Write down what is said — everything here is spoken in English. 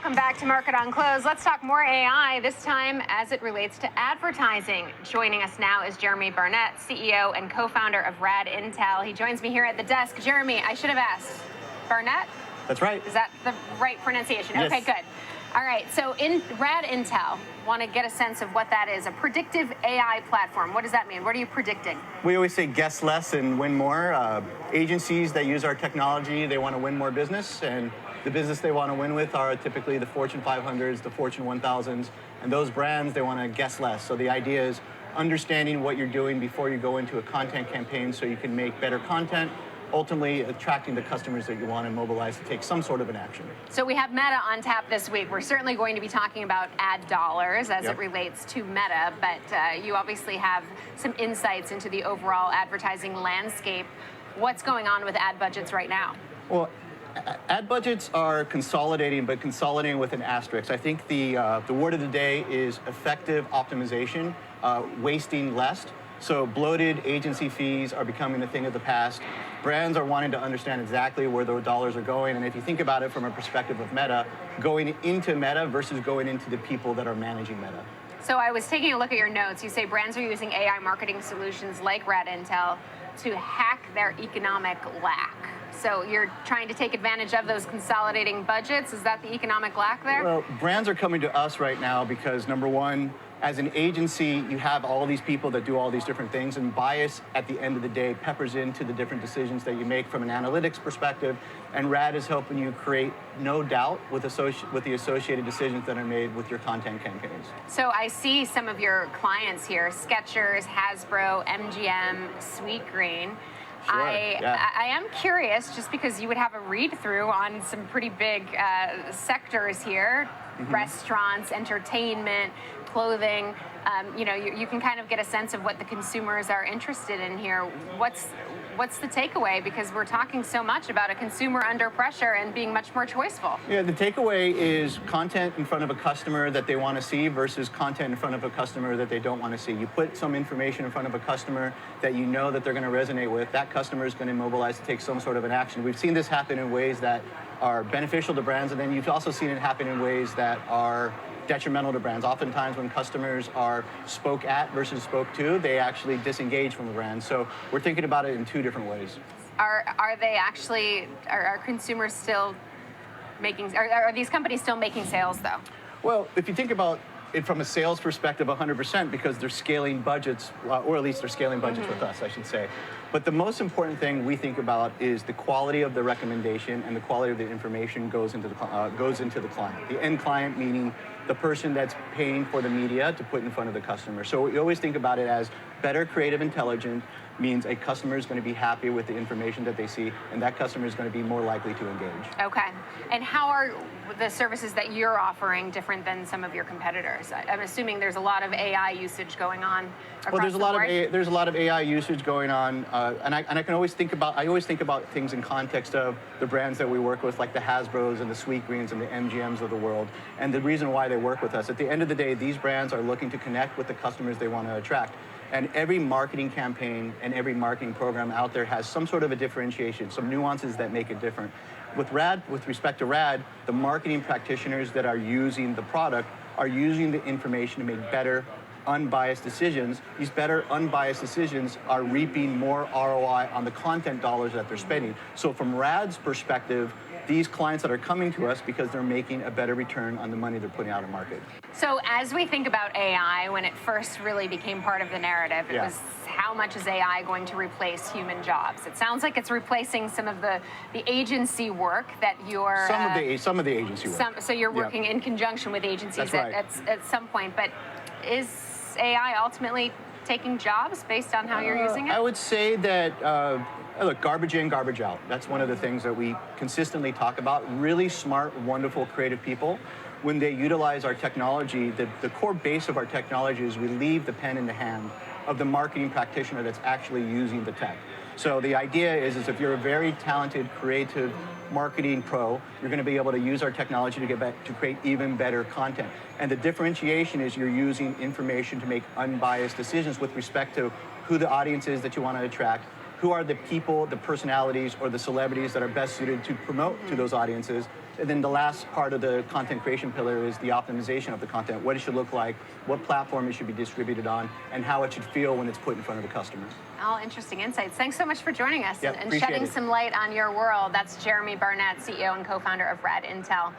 Welcome back to Market on Close. Let's talk more AI, this time as it relates to advertising. Joining us now is Jeremy Barnett, CEO and co-founder of Rad Intel. He joins me here at the desk. Jeremy, I should have asked, Barnett? That's right. Is that the right pronunciation? Yes. Okay, good. All right, so in Rad Intel, want to get a sense of what that is, a predictive AI platform. What does that mean? What are you predicting? We always say guess less and win more. Agencies that use our technology, they want to win more business, and the business they want to win with are typically the Fortune 500s, the Fortune 1000s, and those brands, they want to guess less. So the idea is understanding what you're doing before you go into a content campaign so you can make better content, ultimately attracting the customers that you want to mobilize to take some sort of an action. So we have Meta on tap this week. We're certainly going to be talking about ad dollars as it relates to Meta, but you obviously have some insights into the overall advertising landscape. What's going on with ad budgets right now? Well, ad budgets are consolidating, but consolidating with an asterisk. I think the word of the day is effective optimization, wasting less. So bloated agency fees are becoming a thing of the past. Brands are wanting to understand exactly where their dollars are going. And if you think about it from a perspective of Meta, going into Meta versus going into the people that are managing Meta. So I was taking a look at your notes. You say brands are using AI marketing solutions like Rad Intel to hack their economic lack. So you're trying to take advantage of those consolidating budgets. Is that the economic lack there? Well, brands are coming to us right now because, number one, as an agency, you have all these people that do all these different things, and bias at the end of the day peppers into the different decisions that you make from an analytics perspective, and Rad is helping you create no doubt with the associated decisions that are made with your content campaigns. So I see some of your clients here, Skechers, Hasbro, MGM, Sweetgreen. Sure, I am curious, just because you would have a read-through on some pretty big sectors here, restaurants, entertainment, clothing. You can kind of get a sense of what the consumers are interested in here. What's the takeaway? Because we're talking so much about a consumer under pressure and being much more choiceful. Yeah, the takeaway is content in front of a customer that they want to see versus content in front of a customer that they don't want to see. You put some information in front of a customer that you know that they're going to resonate with, that customer is going to mobilize to take some sort of an action. We've seen this happen in ways that are beneficial to brands, and then you've also seen it happen in ways that are detrimental to brands. Oftentimes when customers are spoke at versus spoke to, they actually disengage from the brand. So we're thinking about it in two different ways. Are consumers still making, are these companies still making sales though? Well, if you think about it from a sales perspective, 100%, because they're scaling budgets, or at least they're scaling budgets with us, I should say. But the most important thing we think about is the quality of the recommendation and the quality of the information goes into the client. The end client meaning the person that's paying for the media to put in front of the customer. So we always think about it as better creative intelligence means a customer is going to be happy with the information that they see, and that customer is going to be more likely to engage. Okay. And how are the services that you're offering different than some of your competitors? I'm assuming there's a lot of AI usage going on across the board. There's a lot of AI usage going on, and I always think about things in context of the brands that we work with, like the Hasbros and the Sweetgreens and the MGMs of the world, and the reason why they work with us. At the end of the day, these brands are looking to connect with the customers they want to attract. And every marketing campaign and every marketing program out there has some sort of a differentiation, some nuances that make it different. With respect to Rad, the marketing practitioners that are using the product are using the information to make better, unbiased decisions. These better, unbiased decisions are reaping more ROI on the content dollars that they're spending. So from Rad's perspective, these clients that are coming to us because they're making a better return on the money they're putting out in market. So as we think about AI, when it first really became part of the narrative, it was how much is AI going to replace human jobs? It sounds like it's replacing some of the agency work that you're... Some of the agency work. So you're working in conjunction with agencies at some point, but is AI ultimately taking jobs based on how you're using it? I would say that, look, garbage in, garbage out. That's one of the things that we consistently talk about. Really smart, wonderful, creative people, when they utilize our technology, the core base of our technology is we leave the pen in the hand of the marketing practitioner that's actually using the tech. So the idea is if you're a very talented, creative marketing pro, you're going to be able to use our technology to create even better content. And the differentiation is you're using information to make unbiased decisions with respect to who the audience is that you want to attract, who are the people, the personalities, or the celebrities that are best suited to promote to those audiences, And then the last part of the content creation pillar is the optimization of the content, what it should look like, what platform it should be distributed on, and how it should feel when it's put in front of the customer. All interesting insights. Thanks so much for joining us Yep, and appreciate shedding it. some light on your world. That's Jeremy Barnett, CEO and co-founder of Rad Intel.